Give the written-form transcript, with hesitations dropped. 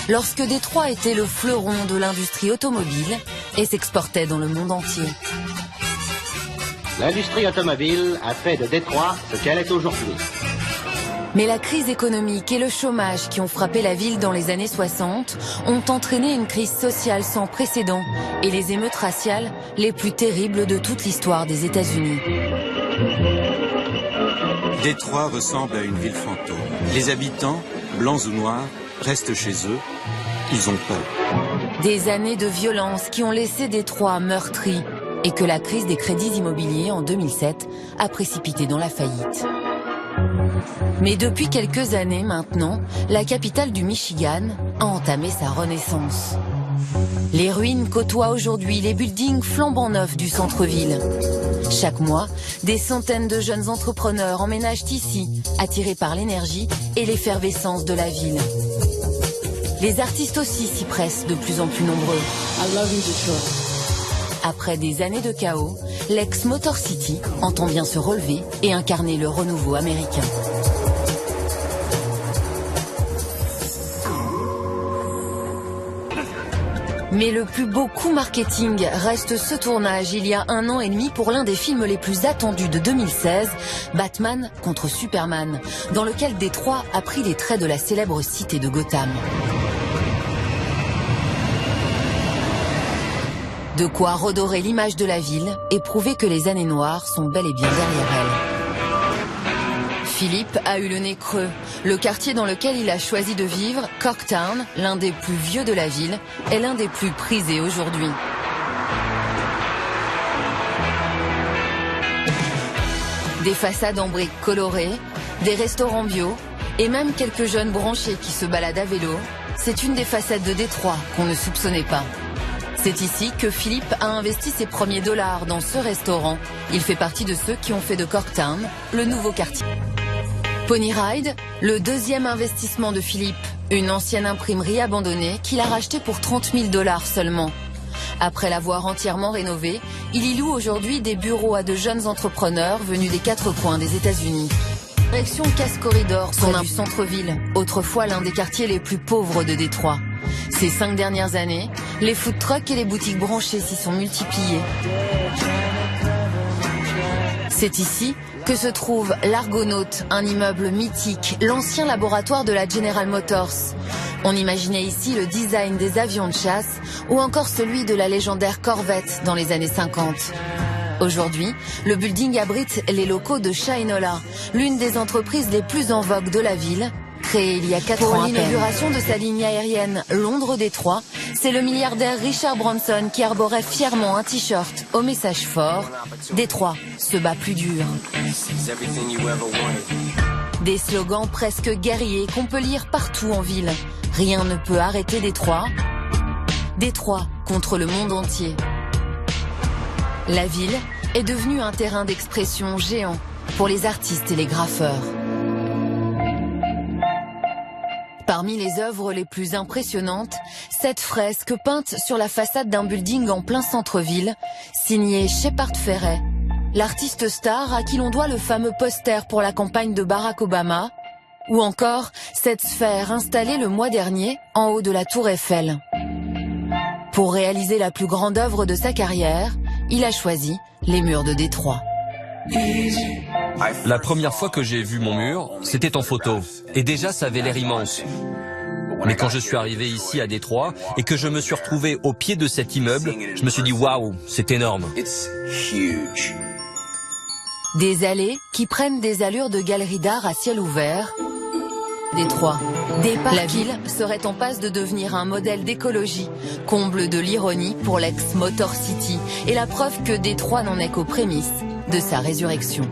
lorsque Détroit était le fleuron de l'industrie automobile et s'exportait dans le monde entier. L'industrie automobile a fait de Détroit ce qu'elle est aujourd'hui. Mais la crise économique et le chômage qui ont frappé la ville dans les années 60 ont entraîné une crise sociale sans précédent et les émeutes raciales les plus terribles de toute l'histoire des États-Unis. Détroit ressemble à une ville fantôme. Les habitants, blancs ou noirs, restent chez eux. Ils ont peur. Des années de violence qui ont laissé Détroit meurtri et que la crise des crédits immobiliers en 2007 a précipité dans la faillite. Mais depuis quelques années maintenant, la capitale du Michigan a entamé sa renaissance. Les ruines côtoient aujourd'hui les buildings flambant neufs du centre-ville. Chaque mois, des centaines de jeunes entrepreneurs emménagent ici, attirés par l'énergie et l'effervescence de la ville. Les artistes aussi s'y pressent de plus en plus nombreux. Après des années de chaos, l'ex-Motor City entend bien se relever et incarner le renouveau américain. Mais le plus beau coup marketing reste ce tournage il y a 1 an et demi pour l'un des films les plus attendus de 2016, Batman contre Superman, dans lequel Détroit a pris les traits de la célèbre cité de Gotham. De quoi redorer l'image de la ville et prouver que les années noires sont bel et bien derrière elle. Philippe a eu le nez creux. Le quartier dans lequel il a choisi de vivre, Corktown, l'un des plus vieux de la ville, est l'un des plus prisés aujourd'hui. Des façades en briques colorées, des restaurants bio et même quelques jeunes branchés qui se baladent à vélo, c'est une des facettes de Détroit qu'on ne soupçonnait pas. C'est ici que Philippe a investi ses premiers dollars dans ce restaurant. Il fait partie de ceux qui ont fait de Corktown le nouveau quartier. Pony Ride, le deuxième investissement de Philippe, une ancienne imprimerie abandonnée qu'il a rachetée pour 30 000 $ seulement. Après l'avoir entièrement rénovée, il y loue aujourd'hui des bureaux à de jeunes entrepreneurs venus des 4 coins des États-Unis. Direction Cass Corridor, près du centre-ville, autrefois l'un des quartiers les plus pauvres de Détroit. Ces 5 dernières années, les food trucks et les boutiques branchées s'y sont multipliées. C'est ici que se trouve l'Argonaut, un immeuble mythique, l'ancien laboratoire de la General Motors. On imaginait ici le design des avions de chasse ou encore celui de la légendaire Corvette dans les années 50. Aujourd'hui, le building abrite les locaux de Shinola, l'une des entreprises les plus en vogue de la ville. Créée il y a 4 ans pour l'inauguration de sa ligne aérienne Londres-Détroit, c'est le milliardaire Richard Branson qui arborait fièrement un t-shirt au message fort « Détroit se bat plus dur ». Des slogans presque guerriers qu'on peut lire partout en ville. Rien ne peut arrêter Détroit. Détroit contre le monde entier. La ville est devenue un terrain d'expression géant pour les artistes et les graffeurs. Parmi les œuvres les plus impressionnantes, cette fresque peinte sur la façade d'un building en plein centre-ville, signée Shepard Fairey, l'artiste star à qui l'on doit le fameux poster pour la campagne de Barack Obama, ou encore cette sphère installée le mois dernier en haut de la Tour Eiffel. Pour réaliser la plus grande œuvre de sa carrière, il a choisi les murs de Détroit. La première fois que j'ai vu mon mur, c'était en photo. Et déjà, ça avait l'air immense. Mais quand je suis arrivé ici à Détroit et que je me suis retrouvé au pied de cet immeuble, je me suis dit waouh, c'est énorme. Des allées qui prennent des allures de galeries d'art à ciel ouvert. Détroit. La ville serait en passe de devenir un modèle d'écologie, comble de l'ironie pour l'ex-Motor City et la preuve que Détroit n'en est qu'aux prémices de sa résurrection.